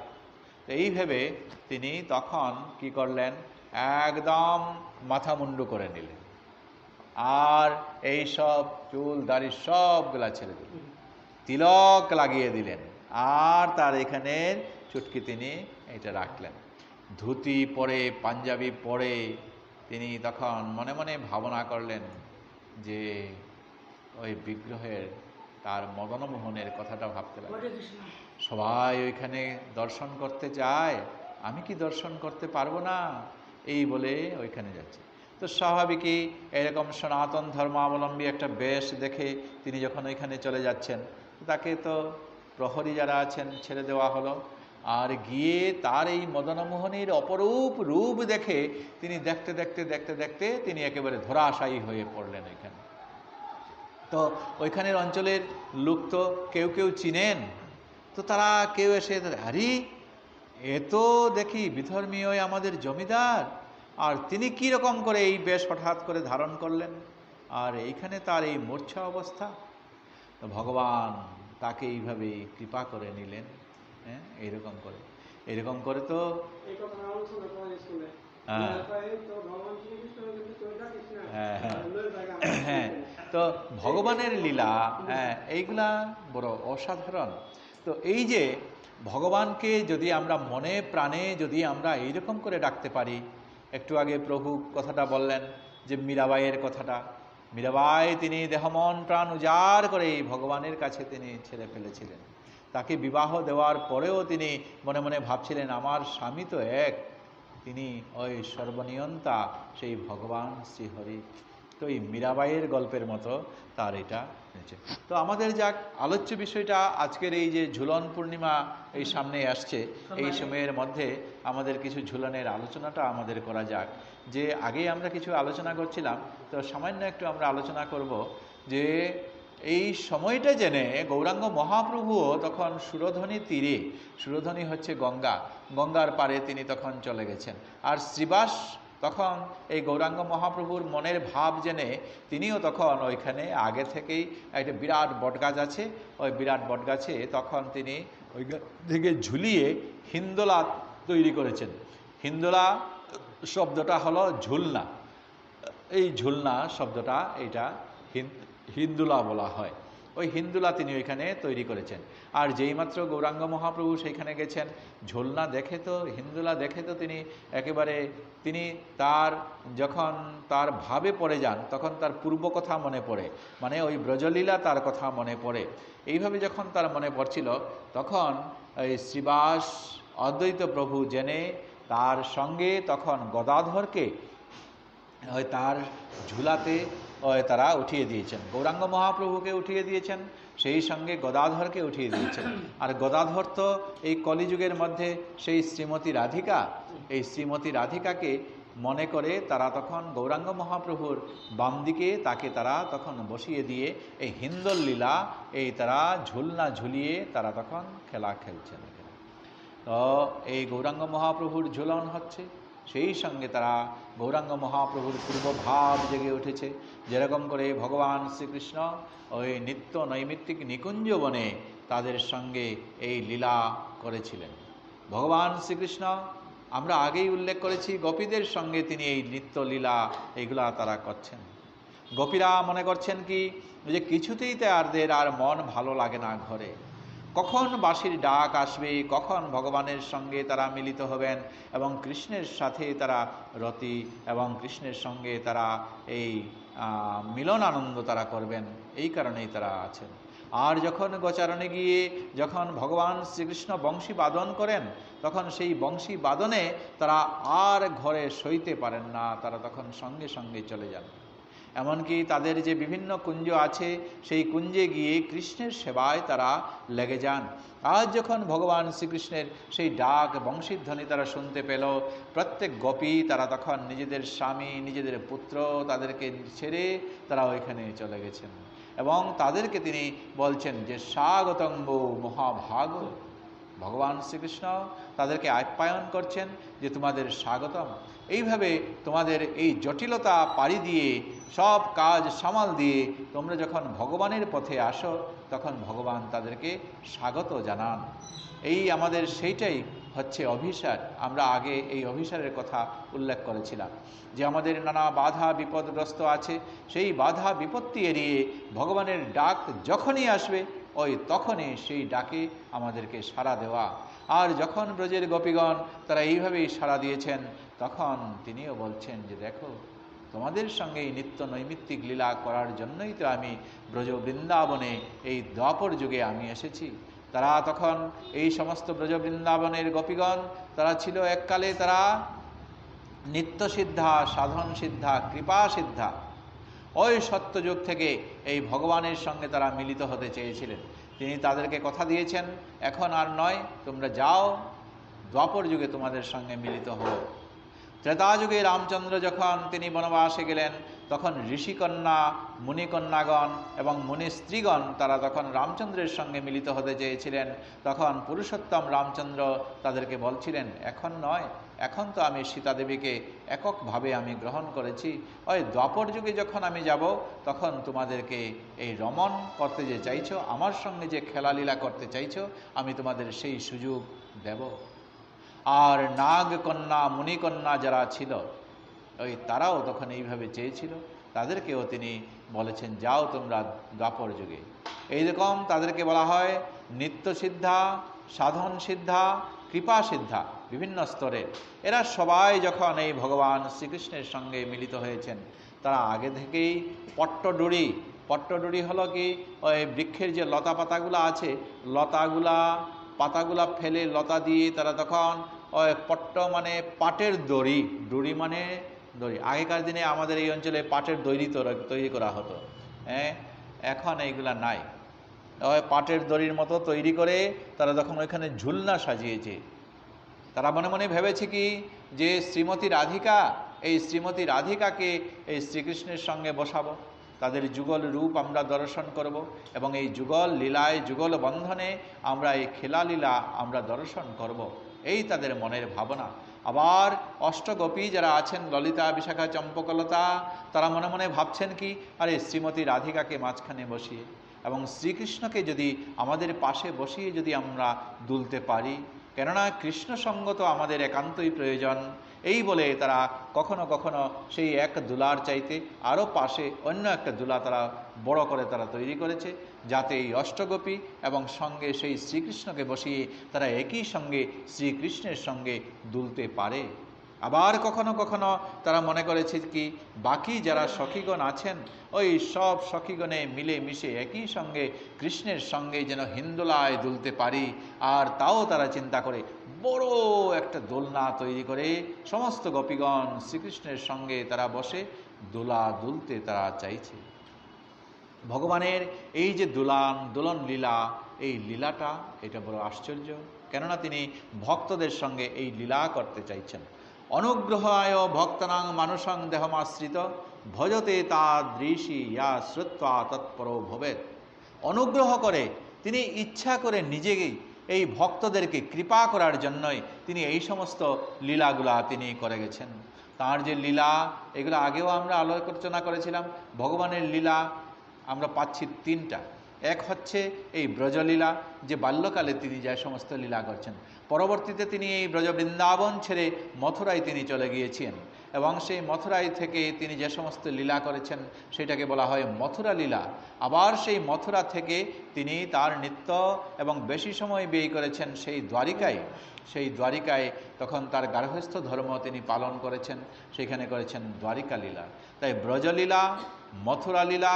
তো এই ভেবে তিনি তখন কি করলেন, একদম মাথা মুন্ডু করে নিলেন, আর এই সব চুল দাড়ি সবগুলা ছেড়ে দিলেন, তিলক লাগিয়ে দিলেন, আর তার এখানে চুটকি তিনি এটা রাখলেন। ধুতি পরে, পাঞ্জাবি পরে তিনি তখন মনে মনে ভাবনা করলেন যে ওই বিগ্রহের তার মদনমোহনের কথাটা ভাবতে লাগলেন। সবাই ওইখানে দর্শন করতে যায়, আমি কি দর্শন করতে পারবো না, এই বলে ওইখানে যাচ্ছে। তো স্বাভাবিকই এরকম সনাতন ধর্মাবলম্বী একটা বেশ দেখে তিনি যখন ওইখানে চলে যাচ্ছেন, তাকে তো প্রহরী যারা আছেন ছেড়ে দেওয়া হলো। আর গিয়ে তার এই মদনমোহনের অপরূপ রূপ দেখে তিনি দেখতে দেখতে দেখতে দেখতে তিনি একেবারে ধরাশায়ী হয়ে পড়লেন ওইখানে। তো ওইখানের অঞ্চলের লোক তো কেউ কেউ চিনেন, তো তারা কেউ এসে, আরে এ তো দেখি বিধর্মী ওই আমাদের জমিদার, আর তিনি কি রকম করে এই বেশ হঠাৎ করে ধারণ করলেন, আর এইখানে তার এই মূর্ছা অবস্থা। তো ভগবান তাকে এইভাবে কৃপা করে নিলেন। হ্যাঁ, এরকম করে তো হ্যাঁ, তো ভগবানের লীলা, হ্যাঁ, এইগুলা বড় অসাধারণ। তো এই যে ভগবানকে যদি আমরা মনে প্রাণে যদি আমরা এইরকম করে ডাকতে পারি, একটু আগে প্রভু কথাটা বললেন যে মীরাবাইয়ের কথাটা, মীরাবাই তিনি দেহমন প্রাণ উজাড় করে এই ভগবানের কাছে তিনি ছেড়ে ফেলেছিলেন। তাকে বিবাহ দেওয়ার পরেও তিনি মনে মনে ভাবছিলেন, আমার স্বামী তো এক, তিনি ওই সর্বনিয়ন্তা সেই ভগবান শ্রীহরি। তো এই মীরাবাইয়ের গল্পের মতো তার এটা হয়েছে। তো আমাদের যাক আলোচ্য বিষয়টা আজকের এই যে ঝুলন পূর্ণিমা এই সামনে আসছে, এই সময়ের মধ্যে আমাদের কিছু ঝুলনের আলোচনাটা আমাদের করা যাক। যে আগেই আমরা কিছু আলোচনা করছিলাম, তো সামান্য একটু আমরা আলোচনা করব যে এই সময়টা জেনে গৌরাঙ্গ মহাপ্রভুও তখন সুরধনী তীরে, সুরধনী হচ্ছে গঙ্গা, গঙ্গার পারে তিনি তখন চলে গেছেন। আর শ্রীবাস তখন এই গৌরাঙ্গ মহাপ্রভুর মনের ভাব জেনে তিনিও তখন ওইখানে আগে থেকেই একটা বিরাট বটগাছ আছে, ওই বিরাট বটগাছে তখন তিনি ওই থেকে ঝুলিয়ে হিন্দোলা তৈরি করেছেন। হিন্দোলা শব্দটা হলো ঝুলনা, এই ঝুলনা শব্দটা এইটা হিন্দুলা বলা হয়। ওই হিন্দুলা তিনি ওইখানে তৈরি করেছেন। আর যেইমাত্র গৌরাঙ্গ মহাপ্রভু সেইখানে গেছেন, ঝুলনা দেখে তো, হিন্দুলা দেখে তো তিনি একেবারে, তিনি তার যখন তার ভাবে পড়ে যান তখন তার পূর্ব কথা মনে পড়ে, মানে ওই ব্রজলীলা তার কথা মনে পড়ে। এইভাবে যখন তার মনে পড়ছিল, তখন ওই শ্রীবাস অদ্বৈত প্রভু জেনে তার সঙ্গে তখন গদাধরকে ওই তার ঝুলাতে তারা উঠিয়ে দিয়েছেন। গৌরাঙ্গ মহাপ্রভুকে উঠিয়ে দিয়েছেন, সেই সঙ্গে গদাধরকে উঠিয়ে দিয়েছেন। আর গদাধর তো এই কলিযুগের মধ্যে সেই শ্রীমতী রাধিকা, এই শ্রীমতী রাধিকাকে মনে করে তারা তখন গৌরাঙ্গ মহাপ্রভুর বাম দিকে তাকে তারা তখন বসিয়ে দিয়ে এই হিন্দোল লীলা এই তারা ঝুলনা ঝুলিয়ে তারা তখন খেলা খেলছেন। তো এই গৌরাঙ্গ মহাপ্রভুর ঝুলন হচ্ছে, সেই সঙ্গে তারা গৌরাঙ্গ মহাপ্রভুর পূর্বভাব জেগে উঠেছে। যেরকম করে ভগবান শ্রীকৃষ্ণ ওই নিত্য নৈমিত্তিক নিকুঞ্জ বনে তাদের সঙ্গে এই লীলা করেছিলেন। ভগবান শ্রীকৃষ্ণ আমরা আগেই উল্লেখ করেছি, গোপীদের সঙ্গে তিনি এই নিত্য লীলা এইগুলা তারা করছেন। গোপীরা মনে করছেন কি যে কিছুতেই তাদের আর মন ভালো লাগে না ঘরে। কখন বাঁশির ডাক আসবে, কখন ভগবানের সঙ্গে তারা মিলিত হবেন এবং কৃষ্ণের সাথে তারা রতি এবং কৃষ্ণের সঙ্গে তারা এই মিলন আনন্দ তারা করবেন, এই কারণেই তারা আছেন। আর যখন গোচারণে গিয়ে যখন ভগবান শ্রীকৃষ্ণ বংশী বাদন করেন, তখন সেই বংশী বাদনে তারা আর ঘরে সইতে পারেন না, তারা তখন সঙ্গে সঙ্গে চলে যান। এমনকি তাদের যে বিভিন্ন কুঞ্জ আছে, সেই কুঞ্জে গিয়ে কৃষ্ণের সেবায় তারা লেগে যান। আজ যখন ভগবান শ্রীকৃষ্ণের সেই ডাক বংশীধ্বনি তারা শুনতে পেল, প্রত্যেক গোপী তারা তখন নিজেদের স্বামী, নিজেদের পুত্র তাদেরকে ছেড়ে তারা ওইখানে চলে গেছেন এবং তাদেরকে তিনি বলছেন যে স্বাগতম্ব মহাভাগ। ভগবান শ্রীকৃষ্ণ তাদেরকে আপ্যায়ন করছেন যে তোমাদের স্বাগতম। এইভাবে তোমাদের এই জটিলতা পাড়ি দিয়ে, সব কাজ সামাল দিয়ে তোমরা যখন ভগবানের পথে আসো, তখন ভগবান তাদেরকে স্বাগত জানান। এই আমাদের সেইটাই হচ্ছে অভিসার। আমরা আগে এই অভিসারের কথা উল্লেখ করেছিলাম যে আমাদের নানা বাধা বিপদগ্রস্ত আছে, সেই বাধা বিপত্তি এড়িয়ে ভগবানের ডাক যখনই আসবে, ওই তখনই সেই ডাকে আমাদেরকে সাড়া দেওয়া। আর যখন ব্রজের গোপীগণ তারা এইভাবেই সাড়া দিয়েছেন, তখন তিনিও বলছেন যে দেখো, তোমাদের সঙ্গে এই নিত্য নৈমিত্তিক লীলা করার জন্যই তো আমি ব্রজ বৃন্দাবনে এই দ্বাপর যুগে আমি এসেছি। তারা তখন এই সমস্ত ব্রজ বৃন্দাবনের গোপীগণ তারা ছিল এককালে তারা নিত্য সিদ্ধা, সাধন সিদ্ধা, কৃপা সিদ্ধা। ওই সত্যযুগ থেকে এই ভগবানের সঙ্গে তারা মিলিত হতে চেয়েছিলেন। তিনি তাদেরকে কথা দিয়েছেন, এখন আর নয়, তোমরা যাও, দ্বাপর যুগে তোমাদের সঙ্গে মিলিত হও। ত্রেতা যুগে রামচন্দ্র যখন তিনি বনবাসে গেলেন, তখন ঋষিকন্যা, মুনিকন্যাগণ এবং মুনি স্ত্রীগণ তারা তখন রামচন্দ্রের সঙ্গে মিলিত হতে চেয়েছিলেন। তখন পুরুষোত্তম রামচন্দ্র তাদেরকে বলছিলেন, এখন নয়, এখন তো আমি সীতা দেবীকে এককভাবে আমি গ্রহণ করেছি। ওই দ্বাপর যুগে যখন আমি যাব, তখন তোমাদেরকে এই রমণ করতে যে চাইছো, আমার সঙ্গে যে খেলালীলা করতে চাইছো, আমি তোমাদের সেই সুযোগ দেব। আর নাগ কন্যা, মুনিকন্যা যারা ছিল, ওই তারাও তখন এইভাবে চেয়েছিল, তাদেরকেও তিনি বলেছেন যাও তোমরা দ্বাপর যুগে। এইরকম তাদেরকে বলা হয় নিত্য সিদ্ধা, সাধন সিদ্ধা, কৃপা সিদ্ধা, বিভিন্ন স্তরের। এরা সবাই যখন এই ভগবান শ্রীকৃষ্ণের সঙ্গে মিলিত হয়েছেন, তারা আগে থেকেই পট্টডুরি হলো কি, ওই বৃক্ষের যে লতা পাতাগুলো আছে, পাতাগুলা ফেলে লতা দিয়ে তারা তখন ওই পট্ট মানে পাটের দড়ি মানে দড়ি। আগেকার দিনে আমাদের এই অঞ্চলে পাটের তৈরি করা হতো, হ্যাঁ, এখন এইগুলা নাই। ওই পাটের দড়ির মতো তৈরি করে তারা তখন ওইখানে ঝুলনা সাজিয়েছে। তারা মনে মনে ভেবেছে কি যে শ্রীমতী রাধিকাকে এই শ্রীকৃষ্ণের সঙ্গে বসাবো, তাদের যুগল রূপ আমরা দর্শন করব এবং এই যুগল লীলায়, যুগল বন্ধনে আমরা এই খেলা লীলা আমরা দর্শন করব, এই তাদের মনের ভাবনা। আবার অষ্টগোপী যারা আছেন, ললিতা, বিশাখা, চম্পকলতা, তারা মনে মনে ভাবছেন কি, আরে শ্রীমতী রাধিকাকে মাঝখানে বসিয়ে এবং শ্রীকৃষ্ণকে যদি আমাদের পাশে বসিয়ে যদি আমরা দুলতে পারি, কেননা কৃষ্ণ সঙ্গ তো আমাদের একান্তই প্রয়োজন। এই বলে তারা কখনো কখনো সেই এক দুলার চাইতে আরও পাশে অন্য একটা দুলা তারা বড় করে তারা তৈরি করেছে, যাতে এই অষ্টগোপী এবং সঙ্গে সেই শ্রীকৃষ্ণকে বসিয়ে তারা একই সঙ্গে শ্রীকৃষ্ণের সঙ্গে দুলতে পারে। আবার কখনো কখনো তারা মনে করেছে কি, বাকি যারা সখীগণ আছেন, ওই সব সখীগণে মিলে মিশে একই সঙ্গে কৃষ্ণের সঙ্গে যেন হিন্দোলায় দুলতে পারি। আর তাও তারা চিন্তা করে বড় একটা দোলনা তৈরি করে সমস্ত গোপীগণ শ্রীকৃষ্ণের সঙ্গে তারা বসে দুলতে তারা চাইছে। ভগবানের এই যে দোলন লীলা, এই লীলাটা এটা বড় আশ্চর্য, কেননা তিনি ভক্তদের সঙ্গে এই লীলা করতে চাইছেন। অনুগ্রহায় ভক্তানাং মানুষং দেহমাশ্রিত ভজতে তাদৃশী ইয়া শ্রুত্বা তৎপরো ভবেৎ। অনুগ্রহ করে তিনি ইচ্ছা করে নিজেকেই এই ভক্তদেরকে কৃপা করার জন্যই তিনি এই সমস্ত লীলাগুলা তিনি করে গেছেন। তার যে লীলা, এগুলো আগেও আমরা আলোচনা করেছিলাম। ভগবানের লীলা আমরা পাচ্ছি তিনটা। এক হচ্ছে এই ব্রজলীলা, যে বাল্যকালে তিনি যে সমস্ত লীলা করছেন। পরবর্তীতে তিনি এই ব্রজ বৃন্দাবন ছেড়ে মথুরায় তিনি চলে গিয়েছেন এবং সেই মথুরায় থেকে তিনি যে সমস্ত লীলা করেছেন সেটাকে বলা হয় মথুরা লীলা। আবার সেই মথুরা থেকে তিনি তার নৃত্য এবং বেশি সময় ব্যয় করেছেন সেই দ্বারিকায় তখন তার গার্হস্থ্য ধর্ম তিনি পালন করেছেন, সেখানে করেছেন দ্বারিকা লীলা। তাই ব্রজলীলা, মথুরা লীলা,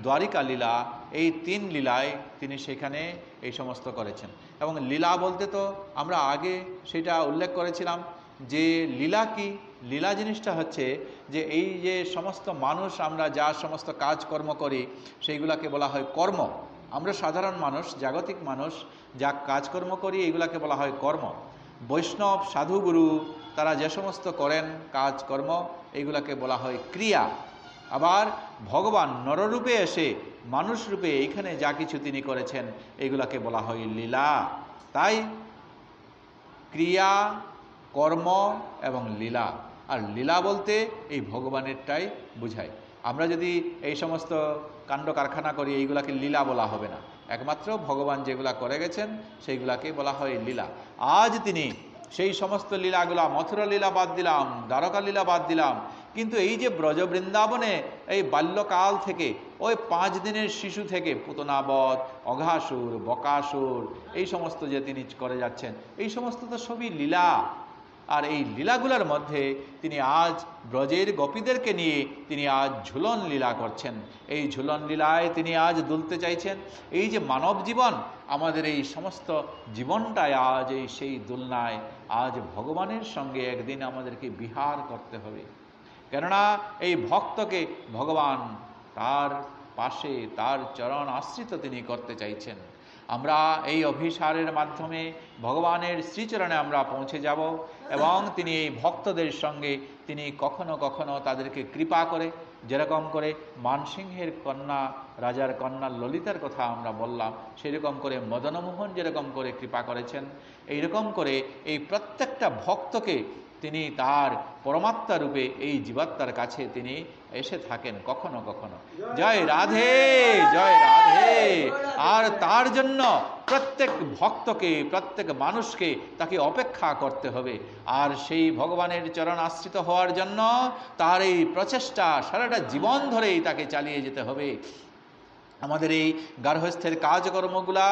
দ্বারিকা লীলা, এই 3 লীলায় তিনি সেখানে এই সমস্ত করেছেন। এবং লীলা বলতে তো আমরা আগে সেটা উল্লেখ করেছিলাম যে লীলা কি, লীলা জিনিসটা হচ্ছে যে এই যে সমস্ত মানুষ আমরা যা সমস্ত কাজকর্ম করি সেইগুলাকে বলা হয় কর্ম। আমরা সাধারণ মানুষ, জাগতিক মানুষ যা কাজকর্ম করি এইগুলাকে বলা হয় কর্ম। বৈষ্ণব, সাধুগুরু তারা যে সমস্ত করেন কাজকর্ম এইগুলাকে বলা হয় ক্রিয়া। আবার ভগবান নররূপে এসে মানুষ রূপে এইখানে যা কিছু তিনি করেছেন এইগুলাকে বলা হয় লীলা। তাই ক্রিয়া, কর্ম এবং লীলা। আর লীলা বলতে এই ভগবানেরটাই বুঝায়। আমরা যদি এই সমস্ত কাণ্ড কারখানা করি এইগুলাকে লীলা বলা হবে না, একমাত্র ভগবান যেগুলা করে গেছেন সেইগুলাকে বলা হয় লীলা। আজ তিনি সেই সমস্ত লীলাগুলা, মথুরা লীলা বাদ দিলাম, দ্বারকা লীলা বাদ দিলাম, কিন্তু এই যে ব্রজ বৃন্দাবনে এই বাল্যকাল থেকে ওই 5 দিনের শিশু থেকে পুতনাবধ, অঘাসুর, বকাসুর এই সমস্ত যে তিনি করে যাচ্ছেন এই সমস্ত তো সবই লীলা। আর এই লীলাগুলোর মধ্যে তিনি আজ ব্রজের গোপীদেরকে নিয়ে তিনি আজ ঝুলন লীলা করছেন। এই ঝুলন লীলায় তিনি আজ দুলতে চাইছেন। এই যে মানব জীবন, আমাদের এই সমস্ত জীবনটায় আজ এই সেই দোলনায় আজ ভগবানের সঙ্গে একদিন আমাদেরকে বিহার করতে হবে। কেননা এই ভক্তকে ভগবান তার পাশে, তার চরণ আশ্রিত তিনি করতে চাইছেন। আমরা এই অভিসারের মাধ্যমে ভগবানের শ্রীচরণে আমরা পৌঁছে যাব এবং তিনি এই ভক্তদের সঙ্গে তিনি কখনো কখনো তাদেরকে কৃপা করে, যেরকম করে মানসিংহের কন্যা, রাজার কন্যা ললিতার কথা আমরা বললাম, সেরকম করে মদনমোহন যেরকম করে কৃপা করেছেন, এইরকম করে এই প্রত্যেকটা ভক্তকে তিনি তার পরমাত্মা রূপে এই জীবাত্মার কাছে তিনি এসে থাকেন কখনো কখনো। জয় রাধে, জয় রাধে। আর তার জন্য প্রত্যেক ভক্তকে, প্রত্যেক মানুষকে তাকে অপেক্ষা করতে হবে। আর সেই ভগবানের চরণ আশ্রিত হওয়ার জন্য তার এই প্রচেষ্টা সারাটা জীবন ধরেই তাকে চালিয়ে যেতে হবে। আমাদের এই গার্হস্থ্যের কাজকর্মগুলা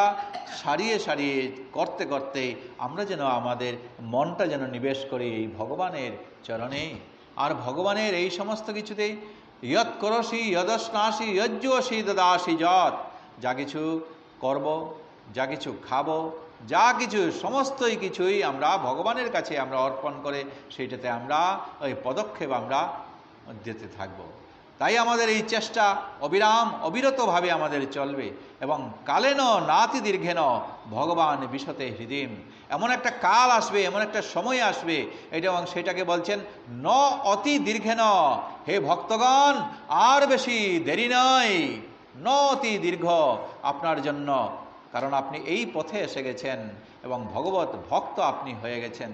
সারিয়ে সারিয়ে করতে করতে আমরা যেন আমাদের মনটা যেন নিবেশ করি এই ভগবানের চরণে। আর ভগবানের এই সমস্ত কিছুতেই ইয়ৎ করসি যদস্নাসি যজ্জসি দদাসি যৎ, যা কিছু করব, যা কিছু খাবো, যা কিছু সমস্তই কিছুই আমরা ভগবানের কাছে আমরা অর্পণ করে সেইটাতে আমরা ওই পদক্ষেপ আমরা যেতে থাকব। তাই আমাদের এই চেষ্টা অবিরাম অবিরতভাবে আমাদের চলবে। এবং কালেন নাতি দীর্ঘেন ভগবান বিশতে হৃদিম, এমন একটা কাল আসবে, এমন একটা সময় আসবে, এটা এবং সেটাকে বলছেন ন অতি দীর্ঘেন। হে ভক্তগণ, আর বেশি দেরি নয়, ন অতি দীর্ঘ আপনার জন্য, কারণ আপনি এই পথে এসে গেছেন এবং ভগবত ভক্ত আপনি হয়ে গেছেন।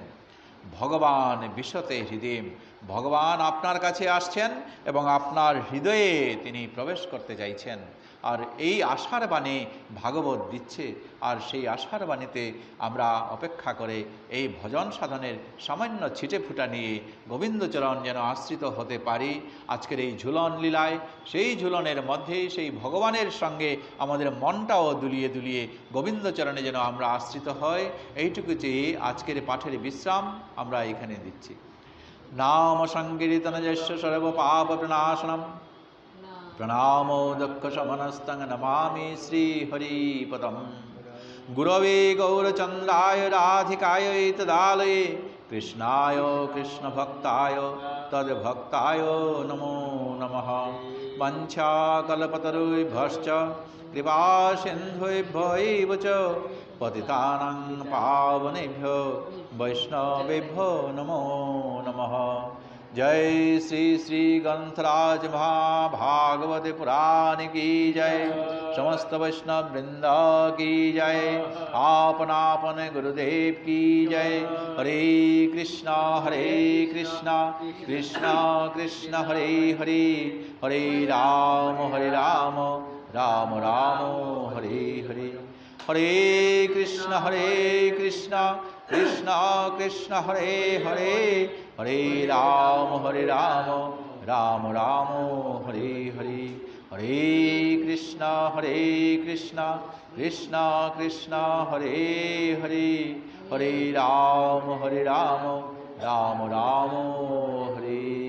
ভগবান বিশতে হৃদিম, ভগবান আপনার কাছে আসছেন এবং আপনার হৃদয়ে তিনি প্রবেশ করতে চাইছেন। আর এই আশার বাণী ভাগবত দিচ্ছে। আর সেই আশার বাণীতে আমরা অপেক্ষা করে এই ভজন সাধনের সামান্য ছিটে ফুটা নিয়ে গোবিন্দচরণ যেন আশ্রিত হতে পারি। আজকের এই ঝুলন লীলায় সেই ঝুলনের মধ্যে সেই ভগবানের সঙ্গে আমাদের মনটাও দুলিয়ে দুলিয়ে গোবিন্দচরণে যেন আমরা আশ্রিত হয়, এইটুকু চেয়ে আজকের পাঠের বিশ্রাম আমরা এখানে দিচ্ছি। নাম সংকীর্তন যস্য সর্ব পাপ প্রণাশনম, প্রণামো দুঃখ শমনস্তং নমামি শ্রী হরিপদম। গুরবে গৌরচন্দ্রায় রাধিকায় তদালয়ে, কৃষ্ণায় কৃষ্ণ ভক্তায় তদ্ভক্তায় নমো নমঃ। বঞ্ছা কল্পতরুভ্যশ্চ কৃপা সিন্ধুভ্যো এব চ পতিতানাং পাবনেভ্যো বৈষ্ণবেভ্যো নমো নমঃ। जय श्री श्री ग्रंथराज महाभागवत पुराण की जय, समस्त वैष्णव वृंद की जय, आपन आपन गुरुदेव की जय। हरे कृष्णा कृष्णा कृष्णा हरे हरे, हरे राम राम राम हरे हरे। हरे कृष्णा कृष्णा कृष्णा हरे हरे, হরে রাম রাম রাম হরে হরে, হরে কৃষ্ণ কৃষ্ণ কৃষ্ণ হরে হরে, হরে রাম রাম রাম হরে